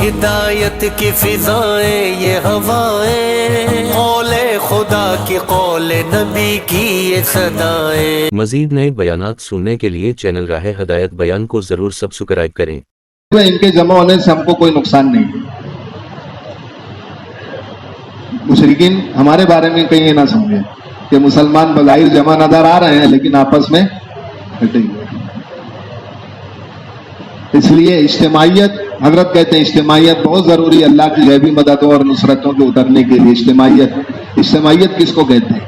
ہدایت کی فضائیں یہ ہوائیں، قول خدا کی قول نبی کی یہ صدائیں۔ مزید نئے بیانات سننے کے لیے چینل راہ ہدایت بیان کو ضرور سبسکرائب کریں۔ ان کے جمع ہونے سے ہم کو کوئی نقصان نہیں۔ مشرکین ہمارے بارے میں کہیں یہ نہ سمجھے کہ مسلمان بظاہر جمع نظر آ رہے ہیں لیکن آپس میں ہٹے ہوئے۔ اس لیے اجتماعیت، حضرت کہتے ہیں اجتماعیت بہت ضروری ہے اللہ کی غیبی مددوں اور نصرتوں کے اترنے کے لیے۔ اجتماعیت کس کو کہتے ہیں؟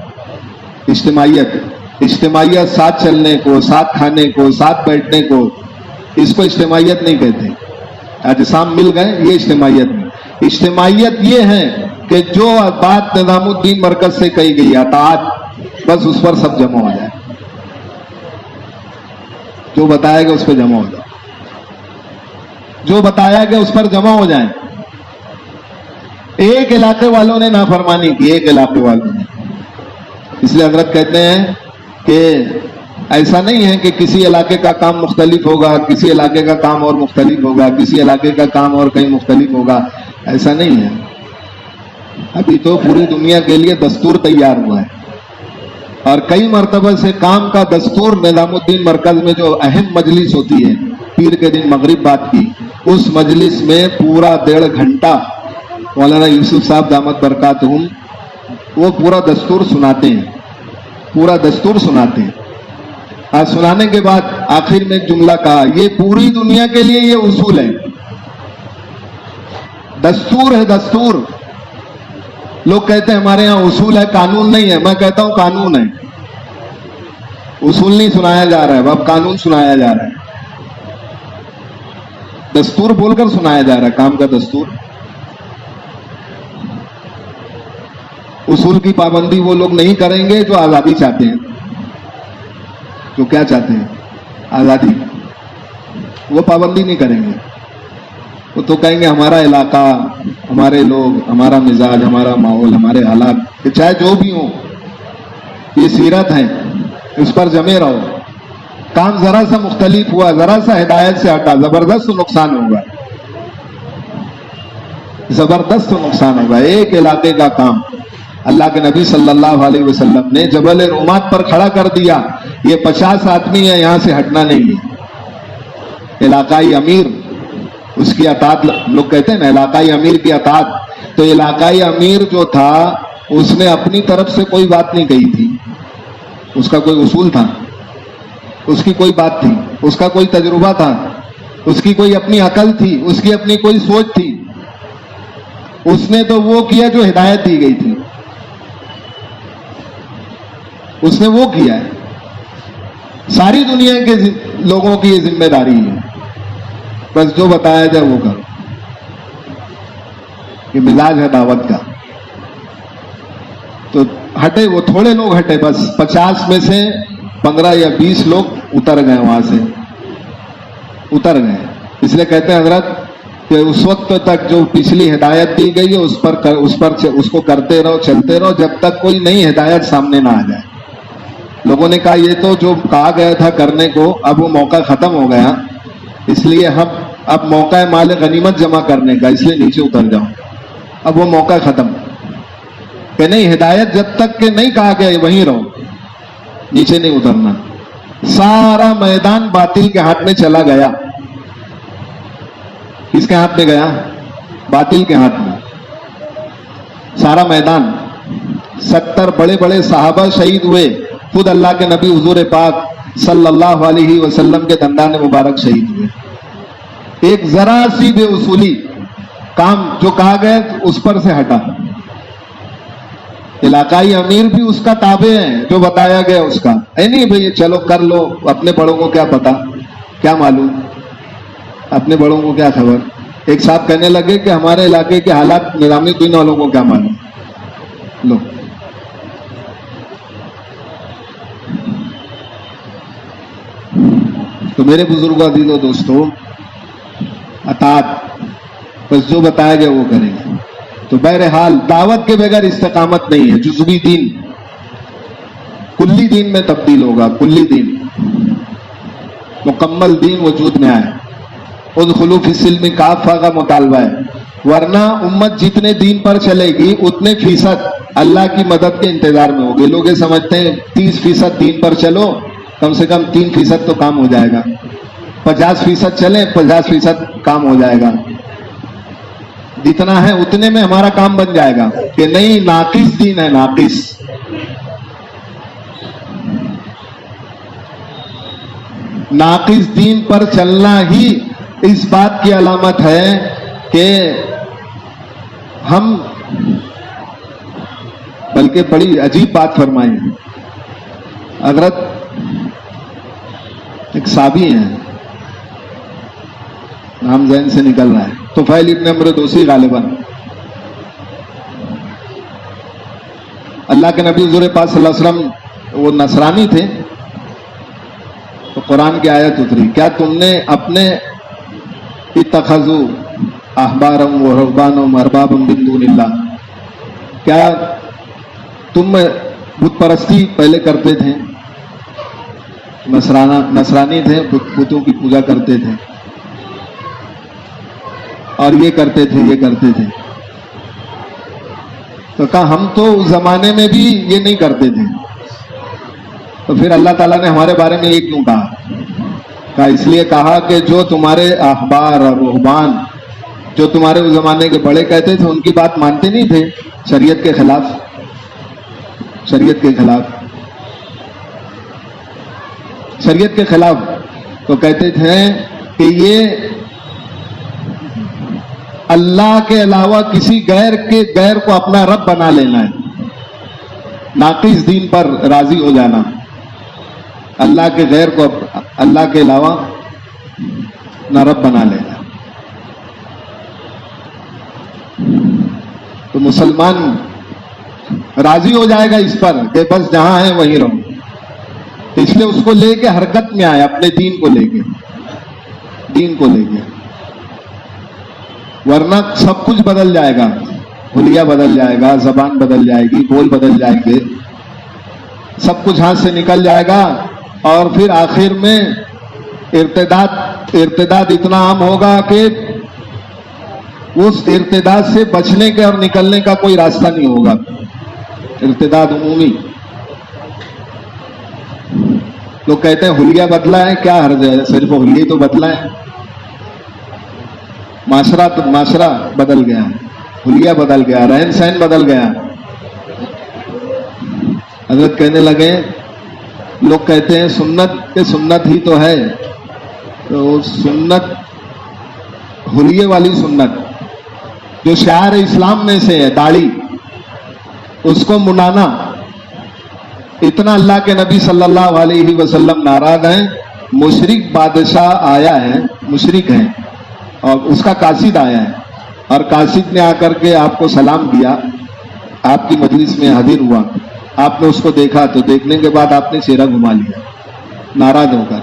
اجتماعیت ساتھ چلنے کو، ساتھ کھانے کو، ساتھ بیٹھنے کو، اس کو اجتماعیت نہیں کہتے۔ اجسام مل گئے، یہ اجتماعیت نہیں۔ اجتماعیت یہ ہے کہ جو بات نظام الدین مرکز سے کہی گئی اطاعت، بس اس پر سب جمع ہو جائے، جو بتایا گیا اس پہ جمع ہو جائے، جو بتایا گیا اس پر جمع ہو جائیں۔ ایک علاقے والوں نے نافرمانی کی، ایک علاقے والوں نے، اس لیے حضرت کہتے ہیں کہ ایسا نہیں ہے کہ کسی علاقے کا کام مختلف ہوگا، کسی علاقے کا کام اور مختلف ہوگا، کسی علاقے کا کام اور کہیں مختلف ہوگا، ایسا نہیں ہے۔ ابھی تو پوری دنیا کے لیے دستور تیار ہوا ہے، اور کئی مرتبہ سے کام کا دستور نظام الدین مرکز میں جو اہم مجلس ہوتی ہے پیر کے دن مغرب بعد کی، اس مجلس میں پورا 1.5 گھنٹہ مولانا یوسف صاحب دامت برکاتہم وہ پورا دستور سناتے ہیں، پورا دستور سناتے ہیں۔ اور سنانے کے بعد آخر میں جملہ کہا، یہ پوری دنیا کے لیے یہ اصول ہے، دستور ہے، دستور۔ لوگ کہتے ہیں ہمارے ہاں اصول ہے، قانون نہیں ہے۔ میں کہتا ہوں قانون ہے، اصول نہیں سنایا جا رہا ہے، اب قانون سنایا جا رہا ہے، دستور بول کر سنایا جا رہا ہے، کام کا دستور۔ اصول کی پابندی وہ لوگ نہیں کریں گے جو آزادی چاہتے ہیں، جو کیا چاہتے ہیں؟ آزادی۔ وہ پابندی نہیں کریں گے، وہ تو کہیں گے ہمارا علاقہ، ہمارے لوگ، ہمارا مزاج، ہمارا ماحول، ہمارے حالات، چاہے جو بھی ہوں، یہ سیرت ہے، اس پر جمے رہو۔ کام ذرا سا مختلف ہوا، ذرا سا ہدایت سے ہٹا، زبردست نقصان ہوگا، زبردست نقصان ہوگا۔ ایک علاقے کا کام اللہ کے نبی صلی اللہ علیہ وسلم نے جبل رومات پر کھڑا کر دیا، یہ 50 آدمی ہے، یہاں سے ہٹنا نہیں ہے۔ علاقائی امیر، اس کی اطاعت، لوگ کہتے ہیں نا علاقائی امیر کی اطاعت، تو علاقائی امیر جو تھا اس نے اپنی طرف سے کوئی بات نہیں کہی تھی، اس کا کوئی اصول تھا، اس کی کوئی بات تھی، اس کا کوئی تجربہ تھا، اس کی کوئی اپنی عقل تھی، اس کی اپنی کوئی سوچ تھی، اس نے تو وہ کیا جو ہدایت دی گئی تھی، اس نے وہ کیا ہے۔ ساری دنیا کے لوگوں کی یہ ذمہ داری ہے، بس جو بتایا جائے وہ کرو۔ یہ مزاج ہے دعوت کا۔ تو ہٹے، وہ تھوڑے لوگ ہٹے، بس 50 میں سے 15 یا 20 لوگ اتر گئے، وہاں سے اتر گئے۔ اس لیے کہتے ہیں حضرت کہ اس وقت تک جو پچھلی ہدایت دی گئی ہے اس کو کرتے رہو، چلتے رہو، جب تک کوئی نئی ہدایت سامنے نہ آ جائے۔ لوگوں نے کہا یہ تو جو کہا گیا تھا کرنے کو، اب وہ موقع ختم ہو گیا، اس لیے ہم اب موقع ہے مال غنیمت جمع کرنے کا، اس لیے نیچے اتر جاؤ، اب وہ موقع ختم کہ نہیں، ہدایت جب تک کہ نہیں کہا گیا وہیں رہو، نیچے نہیں اترنا۔ سارا میدان باطل کے ہاتھ میں چلا گیا۔ کس کے ہاتھ میں گیا؟ باطل کے ہاتھ میں سارا میدان۔ 70 بڑے بڑے صحابہ شہید ہوئے، خود اللہ کے نبی حضور پاک صلی اللہ علیہ وسلم کے دندان مبارک شہید ہوئے۔ ایک ذرا سی بے اصولی کام جو کہا گیا اس پر سے ہٹا۔ علاقائی امیر بھی اس کا تابع ہے، جو بتایا گیا اس کا ہے نہیں بھئی چلو کر لو، اپنے بڑوں کو کیا پتا، کیا معلوم، اپنے بڑوں کو کیا خبر۔ ایک صاحب کہنے لگے کہ ہمارے علاقے کے حالات نظامی الدین والوں کو کیا معلوم۔ لو تو میرے بزرگوں عزیزوں دوستوں، اطاعت، بس جو بتایا گیا وہ کریں گے۔ تو بہرحال دعوت کے بغیر استقامت نہیں ہے۔ جزوی دین کلی دین میں تبدیل ہوگا، کلی دین، مکمل دین وجود میں آئے۔ ادخلوا فی السلم کافہ کا مطالبہ ہے۔ ورنہ امت جتنے دین پر چلے گی اتنے فیصد اللہ کی مدد کے انتظار میں ہوگی. لوگ یہ سمجھتے ہیں 30% دین پر چلو، کم سے کم 3% تو کام ہو جائے گا. 50% چلے 50% کام ہو جائے گا. جتنا ہے اتنے میں ہمارا کام بن جائے گا. کہ نہیں، ناقص دین ہے، ناقص. ناقص دین پر چلنا ہی اس بات کی علامت ہے کہ ہم، بلکہ بڑی عجیب بات فرمائی. حضرت ایک صحابی ہیں، نام ذہن سے نکل رہا ہے، طفیل ابن عمرو دوسی غالباً. اللہ کے نبی حضور پاک صلی اللہ علیہ وسلم وہ نصرانی تھے، تو قرآن کی آیت اتری، کیا تم نے اپنے اتخذوا احبارهم ورهبانهم اربابا من دون اللہ، کیا تم بت پرستی پہلے کرتے تھے؟ نصرانی تھے، بتوں کی پوجا کرتے تھے اور یہ کرتے تھے یہ کرتے تھے. تو کہا ہم تو اس زمانے میں بھی یہ نہیں کرتے تھے. تو پھر اللہ تعالیٰ نے ہمارے بارے میں یہ کیوں کہا؟ اس لیے کہا کہ جو تمہارے احبار اور رہبان، جو تمہارے اس زمانے کے بڑے کہتے تھے، ان کی بات مانتے نہیں تھے، شریعت کے خلاف، شریعت کے خلاف، شریعت کے خلاف. تو کہتے تھے کہ یہ اللہ کے علاوہ کسی غیر کو اپنا رب بنا لینا ہے، ناقص دین پر راضی ہو جانا، اللہ کے غیر کو اللہ کے علاوہ نہ رب بنا لینا. تو مسلمان راضی ہو جائے گا اس پر کہ بس جہاں ہے وہیں رہو. اس لیے اس کو لے کے حرکت میں آئے، اپنے دین کو لے کے، دین کو لے کے. ورنہ سب کچھ بدل جائے گا، حلیہ بدل جائے گا، زبان بدل جائے گی، بول بدل جائیں گے، سب کچھ ہاتھ سے نکل جائے گا. اور پھر آخر میں ارتداد اتنا عام ہوگا کہ اس ارتداد سے بچنے کے اور نکلنے کا کوئی راستہ نہیں ہوگا. ارتداد عمومی. لوگ کہتے ہیں حلیہ بدلا ہے، کیا حرج ہے؟ صرف حلیہ تو بدلا ہے. معاشرہ بدل گیا، حلیہ بدل گیا، رہن سہن بدل گیا. حضرت کہنے لگے، لوگ کہتے ہیں سنت کہ سنت ہی تو ہے، تو سنت حلیے والی سنت جو شعار اسلام میں سے ہے، داڑھی، اس کو منانا، اتنا اللہ کے نبی صلی اللہ علیہ وسلم ناراض ہیں. مشرک بادشاہ آیا ہے، مشرک ہیں، اور اس کا قاصد آیا ہے، اور قاصد نے آ کر کے آپ کو سلام دیا، آپ کی مجلس میں حاضر ہوا، آپ نے اس کو دیکھا، تو دیکھنے کے بعد آپ نے چہرہ گھما لیا ناراض ہو کر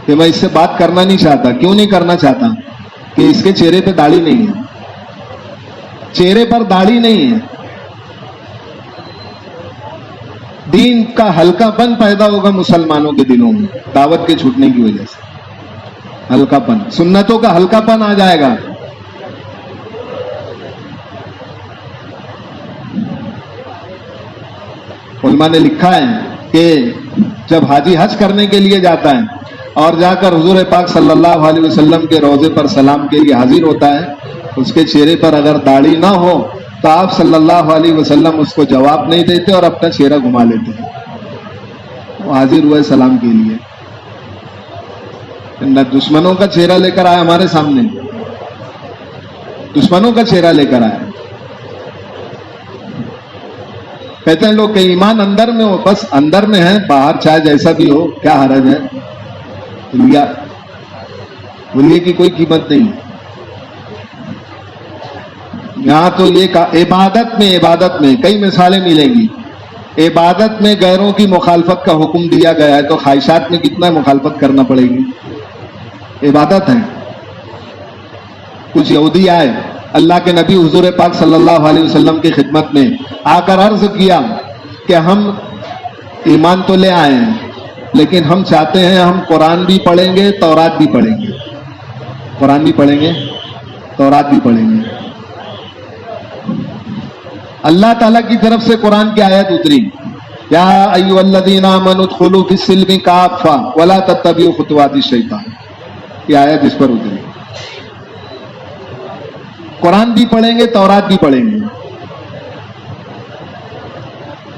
کہ میں اس سے بات کرنا نہیں چاہتا. کیوں نہیں کرنا چاہتا؟ کہ اس کے چہرے پہ داڑھی نہیں ہے، چہرے پر داڑھی نہیں ہے. دین کا ہلکا پن پیدا ہوگا مسلمانوں کے دلوں میں دعوت کے چھوٹنے کی وجہ سے. ہلکا پن، سنتوں کا ہلکا پن آ جائے گا. علماء نے لکھا ہے کہ جب حاجی حج کرنے کے لیے جاتا ہے اور جا کر حضور پاک صلی اللہ علیہ وسلم کے روضے پر سلام کے لیے حاضر ہوتا ہے، اس کے چہرے پر اگر داڑھی نہ ہو تو آپ صلی اللہ علیہ وسلم اس کو جواب نہیں دیتے اور اپنا چہرہ گھما لیتے ہیں. وہ حاضر ہوئے سلام کے لیے. نہ دشمنوں کا چہرہ لے کر آیا ہمارے سامنے، دشمنوں کا چہرہ لے کر آیا. کہتے ہیں لوگ کہ ایمان اندر میں ہو، بس اندر میں ہے، باہر چاہے جیسا بھی ہو، کیا حرج ہے؟ حلیے کی کوئی قیمت نہیں. یہاں تو یہ عبادت میں کئی مثالیں ملیں گی. عبادت میں غیروں کی مخالفت کا حکم دیا گیا ہے، تو خواہشات میں کتنا مخالفت کرنا پڑے گی؟ عبادت ہے. کچھ یہودی آئے اللہ کے نبی حضور پاک صلی اللہ علیہ وسلم کی خدمت میں، آ کر عرض کیا کہ ہم ایمان تو لے آئے ہیں، لیکن ہم چاہتے ہیں ہم قرآن بھی پڑھیں گے، تورات بھی پڑھیں گے. قرآن بھی پڑھیں گے، تورات بھی پڑھیں گے. اللہ تعالیٰ کی طرف سے قرآن کی آیت اتری، یا ایھا الذین آمنوا ادخلوا فی السلم کافہ ولا تتبعوا خطوات الشیطان، یہ آیت اس پر اتری۔ قرآن بھی پڑھیں گے، تورات بھی پڑھیں گے۔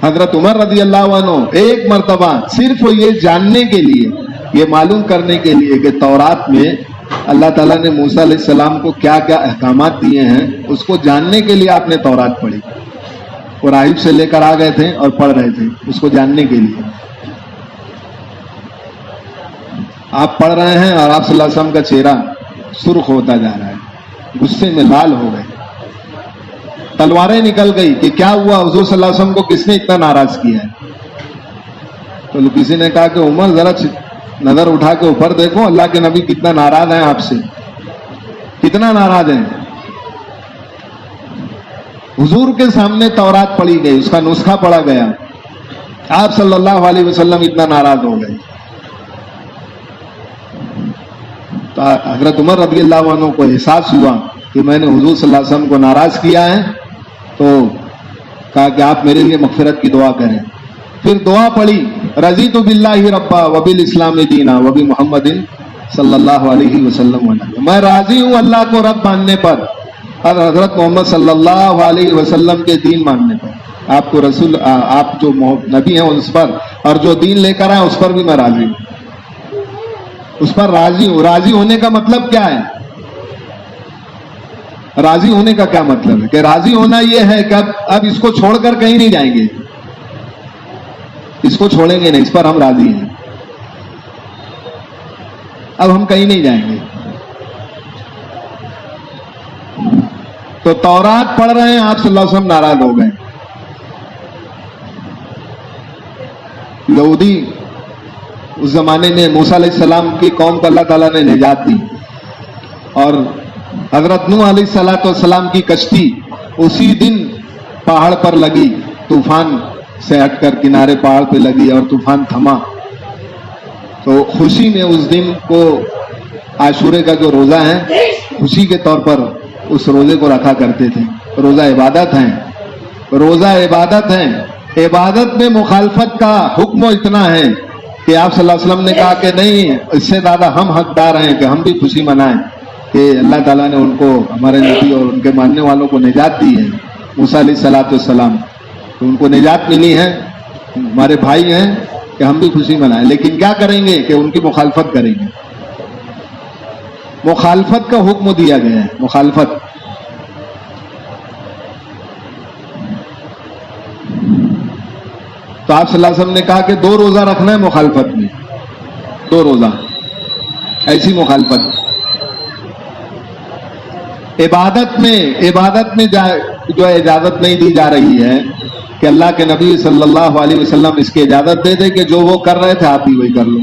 حضرت عمر رضی اللہ عنہ ایک مرتبہ صرف یہ جاننے کے لیے، یہ معلوم کرنے کے لیے کہ تورات میں اللہ تعالیٰ نے موسیٰ علیہ السلام کو کیا کیا احکامات دیے ہیں، اس کو جاننے کے لیے آپ نے تورات پڑھی، اور راہب سے لے کر آ گئے تھے اور پڑھ رہے تھے اس کو جاننے کے لیے۔ آپ پڑھ رہے ہیں اور آپ صلی اللہ علیہ وسلم کا چہرہ سرخ ہوتا جا رہا ہے، غصے میں لال ہو گئے، تلواریں نکل گئی کہ کیا ہوا، حضور صلی اللہ علیہ وسلم کو کس نے اتنا ناراض کیا ہے؟ تو کسی نے کہا کہ عمر ذرا نظر اٹھا کے اوپر دیکھو، اللہ کے نبی کتنا ناراض ہیں آپ سے، کتنا ناراض ہیں۔ حضور کے سامنے تورات پڑھی گئی، اس کا نسخہ پڑھا گیا، آپ صلی اللہ علیہ وسلم اتنا ناراض ہو گئے۔ تو حضرت عمر رضی اللہ عنہ کو احساس ہوا کہ میں نے حضور صلی اللہ علیہ وسلم کو ناراض کیا ہے، تو کہا کہ آپ میرے لیے مغفرت کی دعا کریں۔ پھر دعا پڑھی، رضیت باللہ ربا وبالاسلام دینا وبمحمد صلی اللہ علیہ وسلم، میں راضی ہوں اللہ کو رب ماننے پر اور حضرت محمد صلی اللہ علیہ وسلم کے دین ماننے پر، آپ کو رسول، آپ جو نبی ہیں اس پر، اور جو دین لے کر آئے اس پر بھی میں راضی ہوں، اس پر راضی ہوں۔ راضی ہونے کا مطلب کیا ہے؟ راضی ہونے کا کیا مطلب ہے؟ کہ راضی ہونا یہ ہے کہ اب اس کو چھوڑ کر کہیں نہیں جائیں گے، اس کو چھوڑیں گے نہیں، اس پر ہم راضی ہیں، اب ہم کہیں نہیں جائیں گے۔ تو تورات پڑھ رہے ہیں، آپ صلی اللہ علیہ وسلم ناراض ہو گئے۔ یہودی اس زمانے میں موسیٰ علیہ السلام کی قوم کو اللہ تعالیٰ نے نجات دی، اور حضرت نوح علیہ السلام کی کشتی اسی دن پہاڑ پر لگی، طوفان سے ہٹ کر کنارے پہاڑ پہ لگی اور طوفان تھما۔ تو خوشی میں اس دن کو، عاشورے کا جو روزہ ہے، خوشی کے طور پر اس روزے کو رکھا کرتے تھے۔ روزہ عبادت ہے، روزہ عبادت ہے، عبادت میں مخالفت کا حکم اتنا ہے کہ آپ صلی اللہ علیہ وسلم نے کہا کہ نہیں، اس سے زیادہ ہم حقدار ہیں کہ ہم بھی خوشی منائیں کہ اللہ تعالیٰ نے ان کو، ہمارے نبی اور ان کے ماننے والوں کو نجات دی ہے، موسیٰ علیہ السلام، تو ان کو نجات ملی ہے، ہمارے بھائی ہیں، کہ ہم بھی خوشی منائیں۔ لیکن کیا کریں گے کہ ان کی مخالفت کریں گے، مخالفت کا حکم دیا گیا ہے، مخالفت۔ تو آپ صلی اللہ علیہ وسلم نے کہا کہ 2 روزہ رکھنا ہے مخالفت میں، 2 روزہ، ایسی مخالفت۔ عبادت میں جو اجازت نہیں دی جا رہی ہے کہ اللہ کے نبی صلی اللہ علیہ وسلم اس کی اجازت دے دے کہ جو وہ کر رہے تھے آپ بھی وہی کر لو،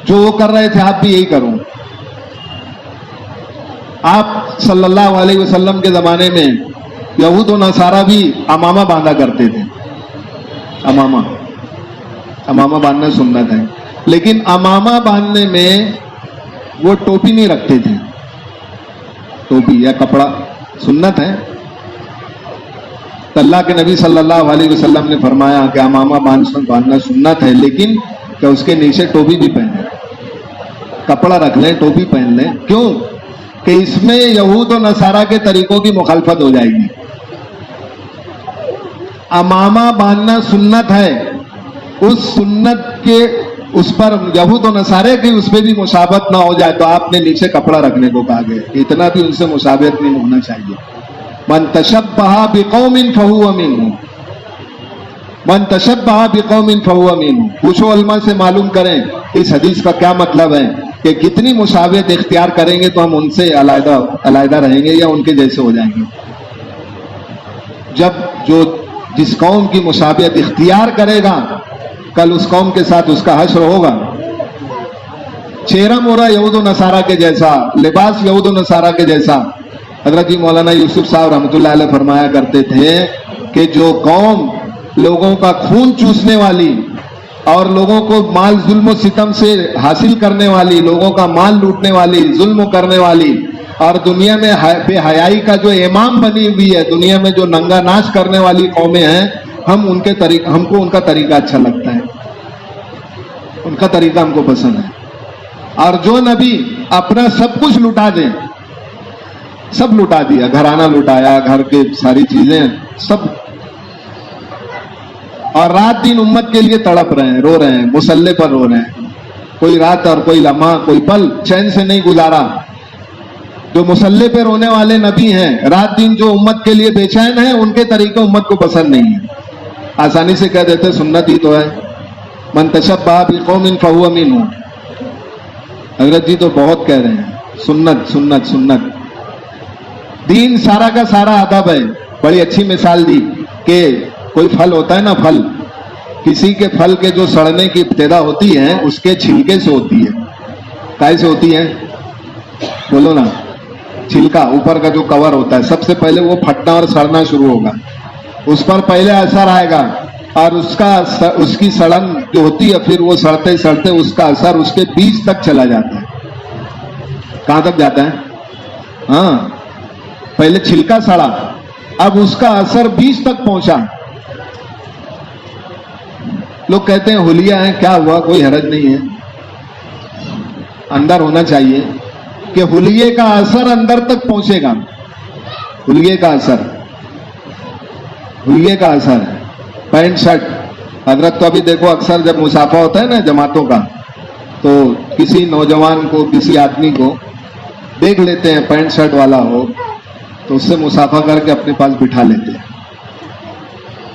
جو وہ کر رہے تھے آپ بھی یہی کرو۔ آپ صلی اللہ علیہ وسلم کے زمانے میں یہود و نصارہ بھی امامہ باندھا کرتے تھے، امامہ باندھنا سنت ہے، لیکن امامہ باندھنے میں وہ ٹوپی نہیں رکھتے تھے، ٹوپی یا کپڑا سنت ہے۔ تو اللہ کے نبی صلی اللہ علیہ وسلم نے فرمایا کہ امامہ باندھنا سنت ہے، لیکن کہ اس کے نیچے ٹوپی بھی پہنے، کپڑا رکھ لیں، ٹوپی پہن لیں۔ کیوں؟ کہ اس میں یہود و نصارہ کے طریقوں کی مخالفت ہو جائے گی۔ امامہ باندھنا سنت ہے، اس سنت کے اس پر یہود و نصارے کی اس پہ بھی مشابہت نہ ہو جائے، تو آپ نے نیچے کپڑا رکھنے کو کہا گیا، اتنا بھی ان سے مشابہت نہیں ہونا چاہیے۔ من تشبہ بقوم فہو منہم، من تشبہ بقوم فہو منہم۔ پوچھو علماء سے، معلوم کریں اس حدیث کا کیا مطلب ہے، کہ کتنی مشابہت اختیار کریں گے تو ہم ان سے علیحدہ رہیں گے یا ان کے جیسے ہو جائیں گے۔ جب جس قوم کی مشابہت اختیار کرے گا، کل اس قوم کے ساتھ اس کا حشر ہوگا۔ چہرہ مورا یہود و نصارہ کے جیسا، لباس یہود و نصارہ کے جیسا۔ حضرت جی مولانا یوسف صاحب رحمۃ اللہ علیہ فرمایا کرتے تھے کہ جو قوم لوگوں کا خون چوسنے والی اور لوگوں کو مال ظلم و ستم سے حاصل کرنے والی، لوگوں کا مال لوٹنے والی، ظلم کرنے والی، اور دنیا میں بے حیائی کا جو امام بنی ہوئی ہے، دنیا میں جو ننگا ناچ کرنے والی قومیں ہیں، ہم کو ان کا طریقہ اچھا لگتا ہے، ان کا طریقہ ہم کو پسند ہے۔ اور جو نبی اپنا سب کچھ لٹا دیں، سب لٹا دیا، گھرانہ لٹایا، گھر کے ساری چیزیں سب، اور رات دن امت کے لیے تڑپ رہے ہیں، رو رہے ہیں، مصلے پر رو رہے ہیں، کوئی رات اور کوئی لمحہ کوئی پل چین سے نہیں گزارا۔ جو مصلے پہ رونے والے نبی ہیں، رات دن جو امت کے لیے بے چین ہیں، ان کے طریقے امت کو پسند نہیں ہے، آسانی سے کہہ دیتے سنت ہی تو ہے، من تشبہ بقوم فہو منہم۔ حضرت جی تو بہت کہہ رہے ہیں سنت سنت سنت، دین سارا کا سارا ادب ہے۔ بڑی اچھی مثال دی کہ کوئی پھل ہوتا ہے نا، پھل، کسی کے پھل کے جو سڑنے کی ابتدا ہوتی ہے اس کے چھلکے سے ہوتی ہے، کائے سے ہوتی ہے؟ بولو نا، چھلکا اوپر کا جو کور ہوتا ہے، سب سے پہلے وہ پھٹنا اور سڑنا شروع ہوگا، اس پر پہلے اثر آئے گا، اور اس کی سڑن جو ہوتی ہے، پھر وہ سڑتے سڑتے اس کا اثر اس کے بیج تک چلا جاتا ہے۔ کہاں تک جاتا ہے؟ ہاں، پہلے چھلکا سڑا، اب اس کا اثر بیج تک پہنچا۔ لوگ کہتے ہیں حلیہ ہے، کیا ہوا، کوئی حرج نہیں ہے، اندر ہونا چاہیے کہ حلیے کا اثر اندر تک پہنچے گا، حلیے کا اثر، حلیے کا اثر ہے۔ پینٹ شرٹ، حضرت تو ابھی دیکھو اکثر جب مسافہ ہوتا ہے نا جماعتوں کا، تو کسی نوجوان کو، کسی آدمی کو دیکھ لیتے ہیں پینٹ شرٹ والا ہو تو اس سے مسافہ کر کے اپنے پاس بٹھا لیتے ہیں،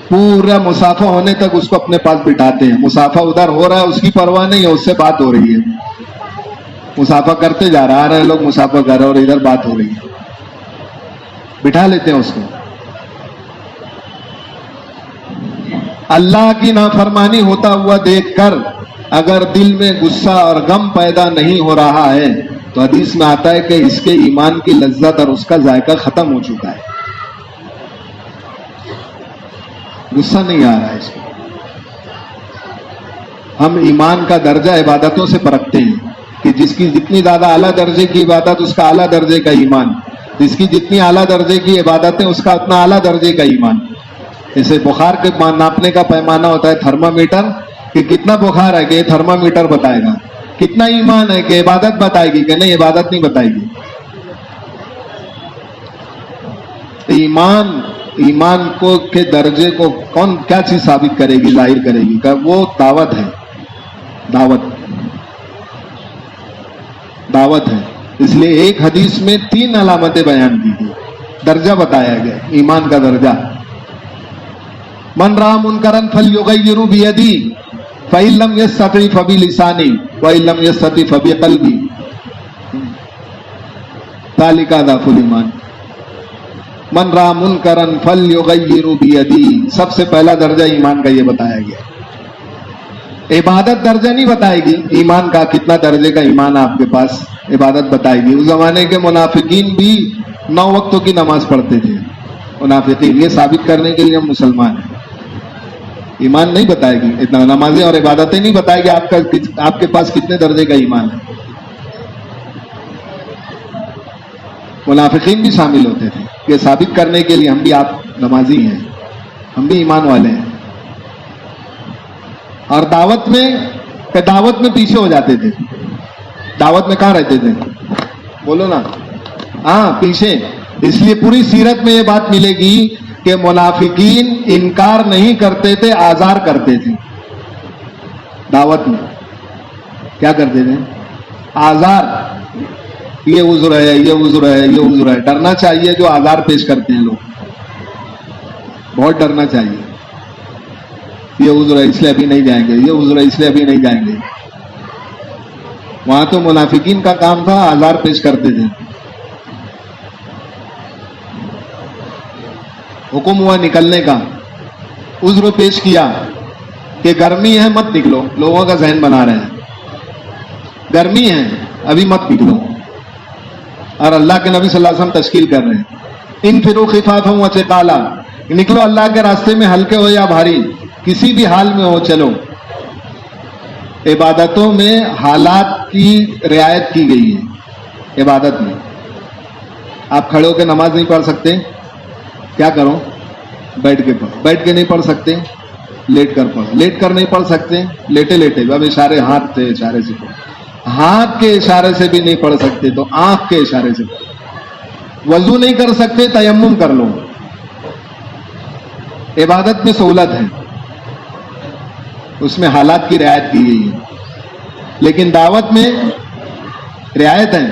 پورا مسافہ ہونے تک اس کو اپنے پاس بٹھاتے ہیں، مسافہ ادھر ہو رہا ہے اس کی پرواہ نہیں ہے، اس سے بات ہو رہی ہے، مسافہ کرتے جا رہا، آ رہے لوگ مسافہ کر رہے اور ادھر بات ہو رہی ہے، بٹھا لیتے ہیں اس کو۔ اللہ کی نافرمانی ہوتا ہوا دیکھ کر اگر دل میں غصہ اور غم پیدا نہیں ہو رہا ہے تو حدیث میں آتا ہے کہ اس کے ایمان کی لذت اور اس کا ذائقہ ختم ہو چکا ہے، غصہ نہیں آ رہا ہے اس کو۔ ہم ایمان کا درجہ عبادتوں سے پرکھتے ہیں کہ جس کی جتنی زیادہ اعلیٰ درجے کی عبادت اس کا اعلیٰ درجے کا ایمان، جس کی جتنی اعلیٰ درجے کی عبادتیں اس کا اتنا اعلیٰ درجے کا ایمان۔ جیسے بخار کے ناپنے کا پیمانہ ہوتا ہے تھرمامیٹر، کہ کتنا بخار ہے کہ یہ تھرمامیٹر بتائے گا، کتنا ایمان ہے کہ عبادت بتائے گی کہ نہیں عبادت نہیں بتائے گی۔ ایمان کو کے درجے کو کون کیا چیز ثابت کرے گی، ظاہر کرے گی؟ کہ وہ دعوت ہے، دعوت ہے۔ اس لیے ایک حدیث میں 3 علامتیں بیان کی گئی، درجہ بتایا گیا ایمان کا درجہ۔ من رأى منکرا فلیغیرہ بیدہ فإن لم یستطع فبلسانہ وإن لم یستطع فبقلبہ ذلک ضعف الایمان۔ من رأى منکرا فلیغیرہ بیدہ، سب سے پہلا درجہ ایمان کا یہ بتایا گیا۔ عبادت درجہ نہیں بتائے گی ایمان کا، کتنا درجے کا ایمان ہے آپ کے پاس، عبادت بتائے گی۔ اس زمانے کے منافقین بھی 9 وقتوں کی نماز پڑھتے تھے، منافقین، یہ ثابت کرنے کے لیے ہم مسلمان ہیں۔ ایمان نہیں بتائے گی، اتنا نمازیں اور عبادتیں نہیں بتائے گی آپ کے پاس کتنے درجے کا ایمان ہے۔ منافقین بھی شامل ہوتے تھے، یہ ثابت کرنے کے لیے ہم بھی آپ نمازی ہیں، ہم بھی ایمان والے ہیں۔ اور دعوت میں پیچھے ہو جاتے تھے، دعوت میں کہاں رہتے تھے؟ بولو نا، ہاں پیچھے۔ اس لیے پوری سیرت میں یہ بات ملے گی کہ منافقین انکار نہیں کرتے تھے، آزار کرتے تھے۔ دعوت میں کیا کرتے تھے؟ آزار، یہ عذر ہے، یہ عذر ہے، یہ عذر ہے۔ ڈرنا چاہیے جو آزار پیش کرتے ہیں لوگ، بہت ڈرنا چاہیے۔ یہ عذر ہے اس لیے ابھی نہیں جائیں گے، یہ عذر ہے اس لیے ابھی نہیں جائیں گے۔ وہاں تو منافقین کا کام تھا، آزار پیش کرتے تھے۔ حکم ہوا نکلنے کا، عذر پیش کیا کہ گرمی ہے مت نکلو، لوگوں کا ذہن بنا رہے ہیں گرمی ہے ابھی مت نکلو، اور اللہ کے نبی صلی اللہ علیہ وسلم تشکیل کر رہے ہیں انفروا خفافا وثقالا، نکلو اللہ کے راستے میں، ہلکے ہو یا بھاری، کسی بھی حال میں ہو چلو۔ عبادتوں میں حالات کی رعایت کی گئی ہے، عبادت میں آپ کھڑے ہو کے نماز نہیں پڑھ سکتے؟ کیا کرو؟ بیٹھ کے پڑھو. بیٹھ کے نہیں پڑھ سکتے؟ لیٹ کر پڑھو. لیٹ کر نہیں پڑھ سکتے؟ لیٹے لیٹے. اب اشارے ہاتھ سے اشارے سے پڑھو. ہاتھ کے اشارے سے بھی نہیں پڑھ سکتے تو آنکھ کے اشارے سے پڑھو. وضو نہیں کر سکتے؟ تیمم کر لو. عبادت میں سہولت ہے، اس میں حالات کی رعایت کی گئی ہے. لیکن دعوت میں رعایت ہے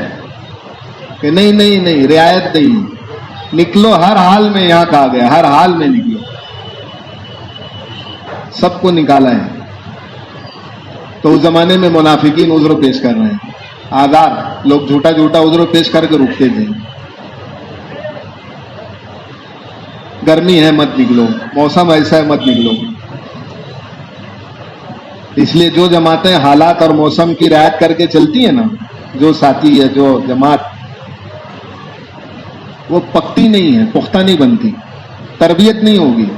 کہ نہیں رعایت نہیں. نکلو ہر حال میں. یہاں کہا گیا ہر حال میں نکلو. سب کو نکالا ہے. تو اس زمانے میں منافقین عذر پیش کر رہے ہیں. آزاد لوگ جھوٹا عذر پیش کر کے رکتے تھے. گرمی ہے مت نکلو، موسم ایسا ہے مت نکلو. اس لیے جو جماعتیں حالات اور موسم کی رعایت کر کے چلتی ہیں نا، جو ساتھی ہے جو جماعت، وہ پکتی نہیں ہے، پختہ نہیں بنتی، تربیت نہیں ہوگی.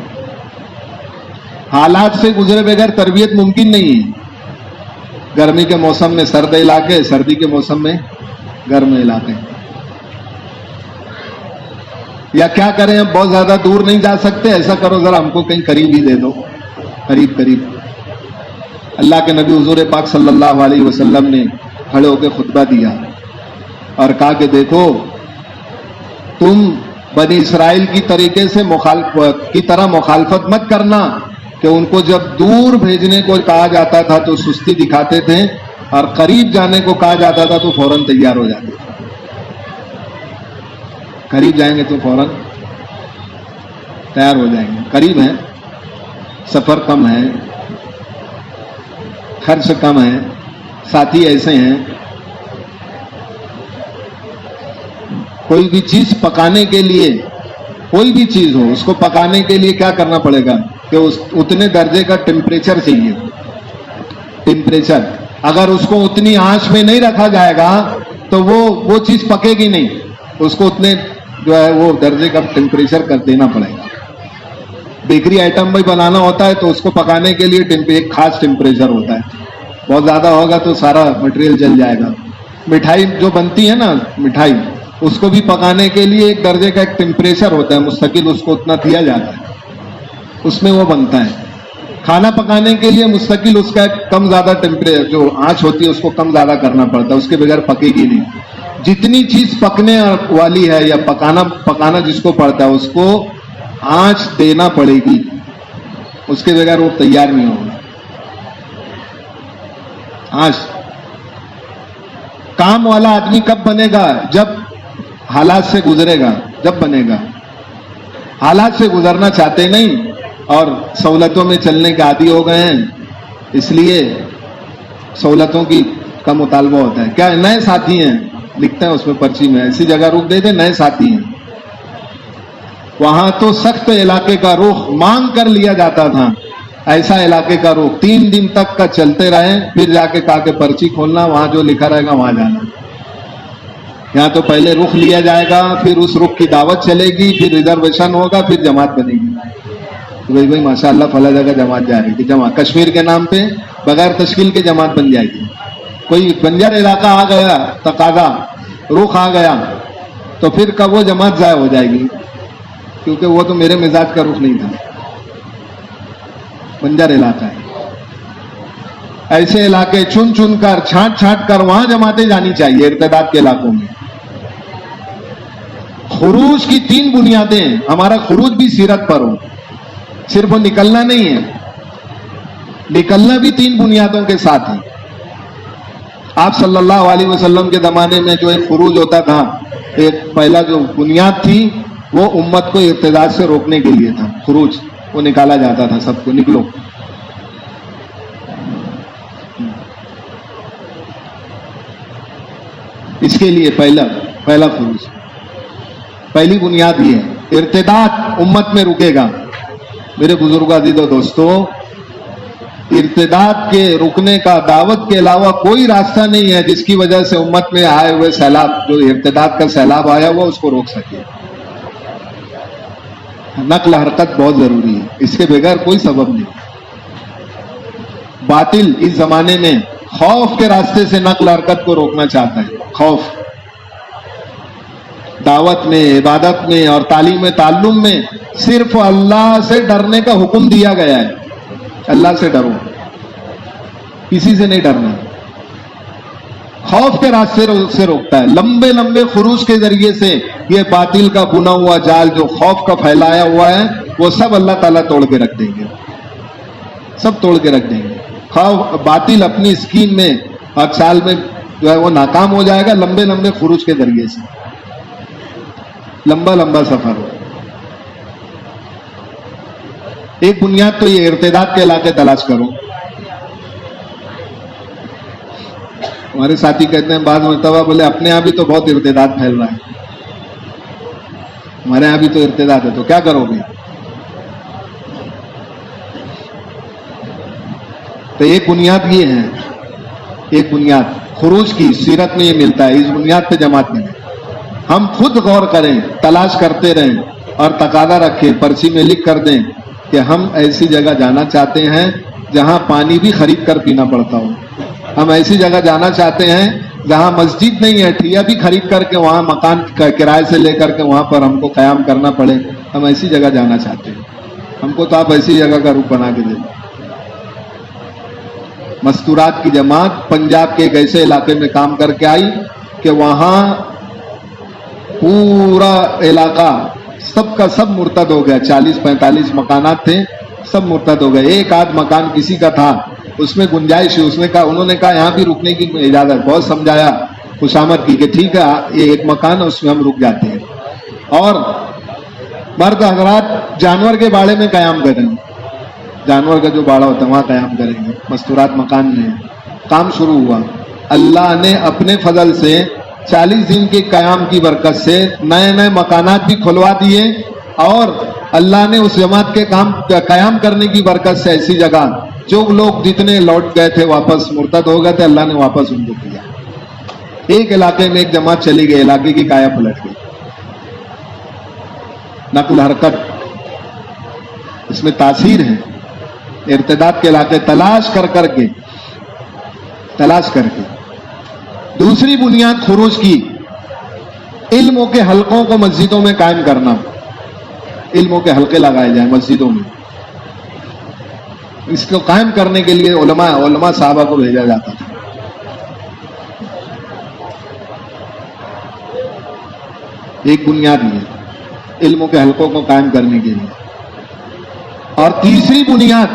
حالات سے گزرے بغیر تربیت ممکن نہیں ہے. گرمی کے موسم میں سرد علاقے، سردی کے موسم میں گرم علاقے. یا کیا کریں، اب بہت زیادہ دور نہیں جا سکتے، ایسا کرو ذرا ہم کو کہیں قریب ہی دے دو. قریب. اللہ کے نبی حضور پاک صلی اللہ علیہ وسلم نے کھڑے ہو کے خطبہ دیا اور کہا کہ دیکھو، تم بنی اسرائیل کی طریقے سے کی طرح مخالفت مت کرنا کہ ان کو جب دور بھیجنے کو کہا جاتا تھا تو سستی دکھاتے تھے، اور قریب جانے کو کہا جاتا تھا تو فوراً تیار ہو جاتے تھے. قریب جائیں گے تو فوراً تیار ہو جائیں گے. قریب ہے، سفر کم ہے، خرچ کم ہے، ساتھی ایسے ہیں. کوئی بھی چیز پکانے کے لیے، کوئی بھی چیز ہو، اس کو پکانے کے لیے کیا کرنا پڑے گا کہ اتنے درجے کا ٹیمپریچر چاہیے. ٹیمپریچر اگر اس کو اتنی آنچ میں نہیں رکھا جائے گا تو وہ چیز پکے گی نہیں. اس کو اتنے جو ہے وہ درجے کا ٹیمپریچر کر دینا پڑے گا. بیکری آئٹم بھی بنانا ہوتا ہے تو اس کو پکانے کے لیے ایک خاص ٹیمپریچر ہوتا ہے. بہت زیادہ ہوگا تو سارا مٹیریل جل جائے گا. مٹھائی جو بنتی ہے نا، مٹھائی، اس کو بھی پکانے کے لیے ایک درجے کا ایک ٹیمپریچر ہوتا ہے مستقل، اس کو اتنا دیا جاتا ہے، اس میں وہ بنتا ہے. کھانا پکانے کے لیے مستقل اس کا ایک کم زیادہ ٹیمپریچر جو آنچ ہوتی ہے اس کو کم زیادہ کرنا پڑتا ہے، اس کے بغیر پکے گی نہیں. جتنی چیز پکنے والی ہے یا پکانا جس کو پڑتا ہے اس کو آنچ دینا پڑے گی، اس کے بغیر وہ تیار نہیں ہوگا. آنچ. کام والا آدمی کب بنے گا؟ جب حالات سے گزرے گا، جب بنے گا. حالات سے گزرنا چاہتے نہیں اور سہولتوں میں چلنے کے عادی ہو گئے ہیں، اس لیے سہولتوں کی کا مطالبہ ہوتا ہے. کیا نئے ساتھی ہیں، لکھتے ہیں اس میں پرچی میں، ایسی جگہ روک دے دیں نئے ساتھی ہیں. وہاں تو سخت علاقے کا رخ مانگ کر لیا جاتا تھا. ایسا علاقے کا رخ 3 دن تک کا چلتے رہے، پھر جا کے کہا کہ پرچی کھولنا، وہاں جو لکھا رہے گا وہاں جانا. یہاں تو پہلے رخ لیا جائے گا، پھر اس رخ کی دعوت چلے گی، پھر ریزرویشن ہوگا، پھر جماعت بنے گی. تو بھائی ماشاء اللہ فلاں جگہ جماعت جا رہی تھی. جماعت کشمیر کے نام پہ بغیر تشکیل کے جماعت بن جائے گی. کوئی بنجر علاقہ آ گیا، تقاضا رخ آ گیا، تو پھر کب وہ جماعت ضائع ہو جائے گی، کیونکہ وہ تو میرے مزاج کا رخ نہیں تھا. بنجر علاقہ ہے. ایسے علاقے چن کر چھانٹ کر وہاں جماعتیں جانی چاہیے. ارتداد کے علاقوں میں خروج کی 3 بنیادیں ہیں. ہمارا خروج بھی سیرت پر ہو، صرف وہ نکلنا نہیں ہے، نکلنا بھی 3 بنیادوں کے ساتھ ہے. آپ صلی اللہ علیہ وسلم کے زمانے میں جو ایک خروج ہوتا تھا، ایک پہلا جو بنیاد تھی وہ امت کو ارتداد سے روکنے کے لیے تھا. خروج وہ نکالا جاتا تھا، سب کو نکلو. اس کے لیے پہلا خروج، پہلی بنیاد یہ ہے. ارتداد امت میں رکے گا. میرے بزرگ عزیز و دوستو، ارتداد کے رکنے کا دعوت کے علاوہ کوئی راستہ نہیں ہے جس کی وجہ سے امت میں آئے ہوئے سیلاب، جو ارتداد کا سیلاب آیا ہوا، اس کو روک سکے. نقل حرکت بہت ضروری ہے، اس کے بغیر کوئی سبب نہیں. باطل اس زمانے میں خوف کے راستے سے نقل حرکت کو روکنا چاہتا ہے. خوف. دعوت میں، عبادت میں اور تعلیم تعلم میں صرف اللہ سے ڈرنے کا حکم دیا گیا ہے. اللہ سے ڈرو، کسی سے نہیں ڈرنا. خوف کے راستے سے روکتا ہے. لمبے لمبے خروج کے ذریعے سے یہ باطل کا بنا ہوا جال جو خوف کا پھیلایا ہوا ہے وہ سب اللہ تعالیٰ توڑ کے رکھ دیں گے، سب توڑ کے رکھ دیں گے. خوف باطل اپنی اسکیم میں اور چال میں جو ہے وہ ناکام ہو جائے گا. لمبے لمبے خروج کے ذریعے سے لمبا لمبا سفر ہو. ایک بنیاد تو یہ ارتداد کے علاقے تلاش کرو. ہمارے ساتھی کہتے ہیں بعض مرتبہ بولے اپنے یہاں بھی تو بہت ارتداد پھیل رہا ہے، ہمارے یہاں بھی تو ارتداد ہے، تو کیا کرو گے؟ تو ایک بنیاد یہ ہے، ایک بنیاد خروج کی سیرت میں یہ ملتا ہے. اس بنیاد پہ جماعت میں ہم خود غور کریں، تلاش کرتے رہیں اور تقاضا رکھیں، پرچی میں لکھ کر دیں کہ ہم ایسی جگہ جانا چاہتے ہیں جہاں پانی بھی خرید کر پینا پڑتا ہو. ہم ایسی جگہ جانا چاہتے ہیں جہاں مسجد نہیں ہے، ٹھیا بھی خرید کر کے وہاں مکان کرائے سے لے کر کے وہاں پر ہم کو قیام کرنا پڑے. ہم ایسی جگہ جانا چاہتے ہیں. ہم کو تو آپ ایسی جگہ کا روپ بنا کے دیں. مستورات کی جماعت پنجاب کے ایک ایسے علاقے میں کام کر کے آئی کہ وہاں پورا علاقہ سب کا سب مرتد ہو گیا. 40-45 مکانات تھے، سب مرتد ہو گئے. ایک آدھ مکان کسی کا تھا، اس میں گنجائش ہے. انہوں نے کہا یہاں بھی رکنے کی اجازت. بہت سمجھایا، خوشامد کی کہ ٹھیک ہے یہ ایک مکان ہے، اس میں ہم رک جاتے ہیں. اور مرد حضرات جانور کے باڑے میں قیام کریں گے. جانور کا جو باڑا ہوتا ہے وہاں قیام کریں گے. مستورات مکان میں کام شروع ہوا. اللہ نے اپنے فضل سے 40 دن کے قیام کی برکت سے نئے نئے مکانات بھی کھلوا دیے، اور اللہ نے اس جماعت کے قیام کرنے کی برکت سے ایسی جگہ جو لوگ جتنے لوٹ گئے تھے واپس مرتد ہو گئے تھے، اللہ نے واپس ان کو کیا. ایک علاقے میں ایک جماعت چلی گئی، علاقے کی کایا پلٹ گئی. نقل حرکت اس میں تاثیر ہے. ارتداد کے علاقے تلاش کر کے دوسری بنیاد خروج کی علموں کے حلقوں کو مسجدوں میں قائم کرنا. علموں کے حلقے لگائے جائیں مسجدوں میں. اس کو قائم کرنے کے لیے علماء صحابہ کو بھیجا جاتا تھا. ایک بنیاد یہ علموں کے حلقوں کو قائم کرنے کے لیے. اور تیسری بنیاد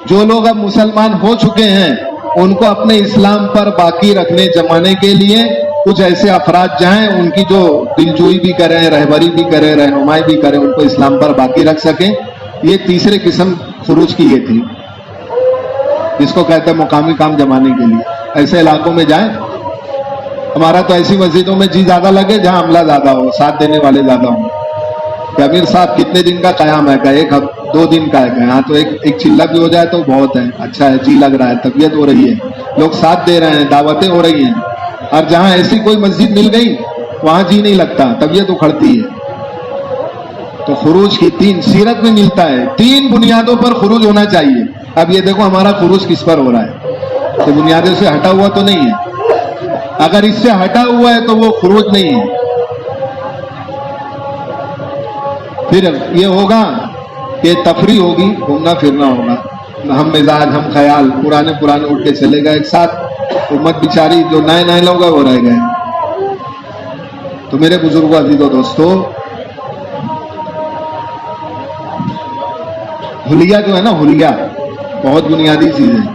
جو لوگ اب مسلمان ہو چکے ہیں ان کو اپنے اسلام پر باقی رکھنے جمانے کے لیے کچھ ایسے افراد جائیں، ان کی جو دلجوئی بھی کریں، رہبری بھی کریں، رہنمائی بھی کریں، ان کو اسلام پر باقی رکھ سکیں. یہ تیسرے قسم خروج کی یہ تھی، جس کو کہتے ہیں مقامی کام جمانے کے لیے. ایسے علاقوں میں جائیں. ہمارا تو ایسی مسجدوں میں جی زیادہ لگے جہاں عملہ زیادہ ہو، ساتھ دینے والے زیادہ ہوں. کہ امیر صاحب کتنے دن کا قیام ہے؟ کہ 1-2 دن کا ہے. ہاں تو ایک چلہ بھی ہو جائے تو بہت ہے، اچھا ہے، جی لگ رہا ہے، طبیعت ہو رہی ہے، لوگ ساتھ دے رہے ہیں، دعوتیں ہو رہی ہیں. اور جہاں ایسی کوئی مسجد مل گئی وہاں جی نہیں لگتا، طبیعت اکھڑتی ہے. تو خروج کی 3 سیرت میں ملتا ہے. 3 بنیادوں پر خروج ہونا چاہیے. اب یہ دیکھو ہمارا خروج کس پر ہو رہا ہے؟ تو بنیادوں سے ہٹا ہوا تو نہیں ہے. اگر اس سے ہٹا ہوا ہے تو وہ خروج نہیں ہے. پھر یہ ہوگا کہ تفریح ہوگی، گھومنا پھرنا ہوگا، ہم مزاج ہم خیال پرانے اٹھ کے چلے گئے ایک ساتھ. امت بیچاری جو نئے لوگ ہیں وہ رہ گئے. تو میرے بزرگوں، عزیزوں، دوستوں، حلیہ جو ہے نا، حلیہ بہت بنیادی چیز ہے.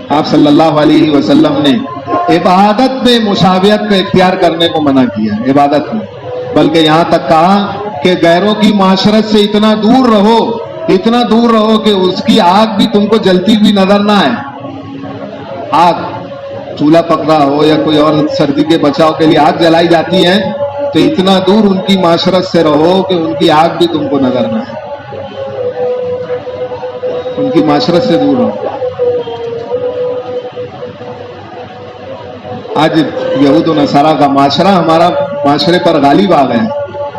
آپ صلی اللہ علیہ وسلم نے عبادت میں مشابہت کا اختیار کرنے کو منع کیا. عبادت میں بلکہ یہاں تک کہا کہ غیروں کی معاشرت سے اتنا دور رہو کہ اس کی آگ بھی تم کو جلتی ہوئی نظر نہ آئے. آگ چولہا پکڑا ہو یا کوئی اور سردی کے بچاؤ کے لیے آگ جلائی جاتی ہے تو اتنا دور ان کی معاشرت سے رہو کہ ان کی آگ بھی تم کو نظر نہ آئے. ان کی معاشرت سے دور رہو. آج یہود و نصارہ کا معاشرہ ہمارا معاشرے پر غالب آ گیا.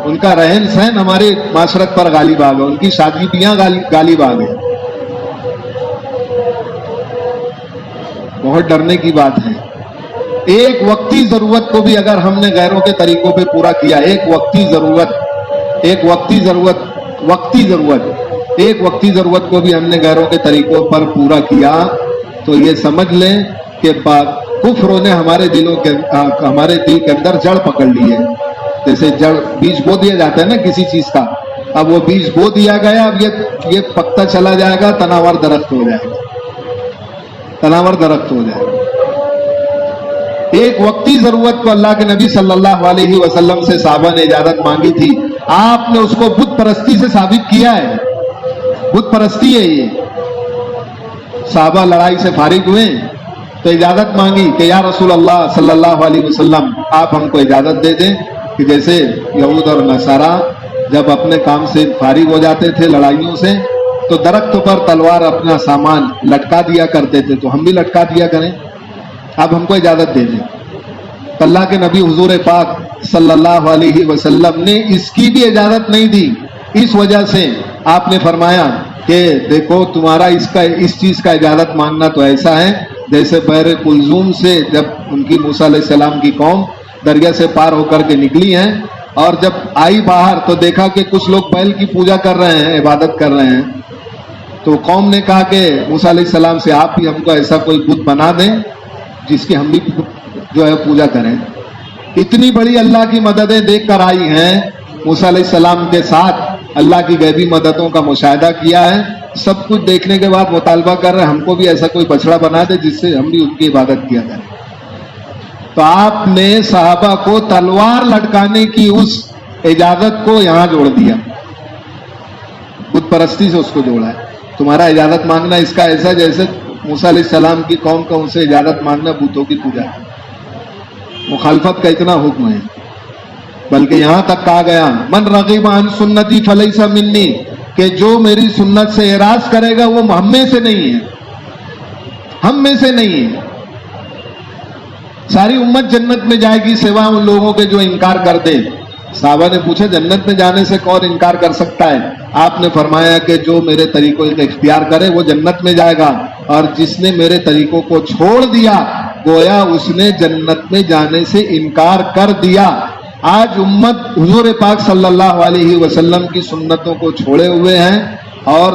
ان کا رہن سہن ہمارے معاشرت پر غالب آ گیا. ان کی شادیاں غالب آ گئے. بہت ڈرنے کی بات ہے. ایک وقتی ضرورت کو بھی اگر ہم نے غیروں کے طریقوں پہ پورا کیا، ایک وقتی ضرورت کو بھی ہم نے غیروں کے طریقوں پر پورا کیا، تو یہ سمجھ لیں کہ کفر نے ہمارے دل کے اندر جڑ پکڑ لی ہے. جیسے جڑ بیج بو دیا جاتا ہے نا کسی چیز کا، اب وہ بیج بو دیا گیا، اب یہ پکتا چلا جائے گا، تناور درخت ہو جائے گا. ایک وقتی ضرورت کو اللہ کے نبی صلی اللہ علیہ وسلم سے صحابہ نے اجازت مانگی تھی، آپ نے اس کو بت پرستی سے ثابت کیا ہے. بت پرستی ہے یہ. صحابہ لڑائی سے فارغ ہوئے تو اجازت مانگی کہ یا رسول اللہ صلی اللہ علیہ وسلم آپ ہم کو اجازت دے دیں کہ جیسے یہود اور نصارہ جب اپنے کام سے فارغ ہو جاتے تھے لڑائیوں سے تو درخت پر تلوار اپنا سامان لٹکا دیا کرتے تھے، تو ہم بھی لٹکا دیا کریں، اب ہم کو اجازت دے دیں. اللہ کے نبی حضور پاک صلی اللہ علیہ وسلم نے اس کی بھی اجازت نہیں دی. اس وجہ سے آپ نے فرمایا کہ دیکھو تمہارا اس چیز کا اجازت مانگنا تو ایسا ہے جیسے بحر کلزوم سے جب ان کی موسیٰ علیہ السلام کی قوم دریا سے پار ہو کر کے نکلی ہیں اور جب آئی باہر تو دیکھا کہ کچھ لوگ بیل کی پوجا کر رہے ہیں، عبادت کر رہے ہیں. تو قوم نے کہا کہ موسیٰ علیہ السلام سے آپ بھی ہم کو ایسا کوئی بت بنا دیں جس کی ہم بھی جو ہے پوجا کریں. اتنی بڑی اللہ کی مددیں دیکھ کر آئی ہیں، موسیٰ علیہ السلام کے ساتھ اللہ کی غیبی مددوں کا مشاہدہ کیا ہے. سب کچھ دیکھنے کے بعد مطالبہ کر رہے ہیں ہم کو بھی ایسا کوئی بچڑا بنا دے جس سے ہم بھی ان کی عبادت کیا کریں. تو آپ نے صحابہ کو تلوار لٹکانے کی اس اجازت کو یہاں جوڑ دیا، بت پرستی سے اس کو جوڑا ہے. تمہارا اجازت مانگنا اس کا ایسا جیسے موسیٰ علیہ السلام کی قوم کا ان سے اجازت مانگنا بتوں کی پوجا ہے. مخالفت کا اتنا حکم ہے. بلکہ یہاں تک کہا گیا من رغب عن سنتی فلیس منی، کہ جو میری سنت سے اعراض کرے گا وہ ہم میں سے نہیں ہے، ہم میں سے نہیں ہے. ساری امت جنت میں جائے گی سوا ان لوگوں کے جو انکار کر دے. صحابہ نے پوچھا جنت میں جانے سے کون انکار کر سکتا ہے؟ آپ نے فرمایا کہ جو میرے طریقوں کا اختیار کرے وہ جنت میں جائے گا، اور جس نے میرے طریقوں کو چھوڑ دیا گویا اس نے جنت میں جانے سے انکار کر دیا. آج امت حضور پاک صلی اللہ علیہ وسلم کی سنتوں کو چھوڑے ہوئے ہیں اور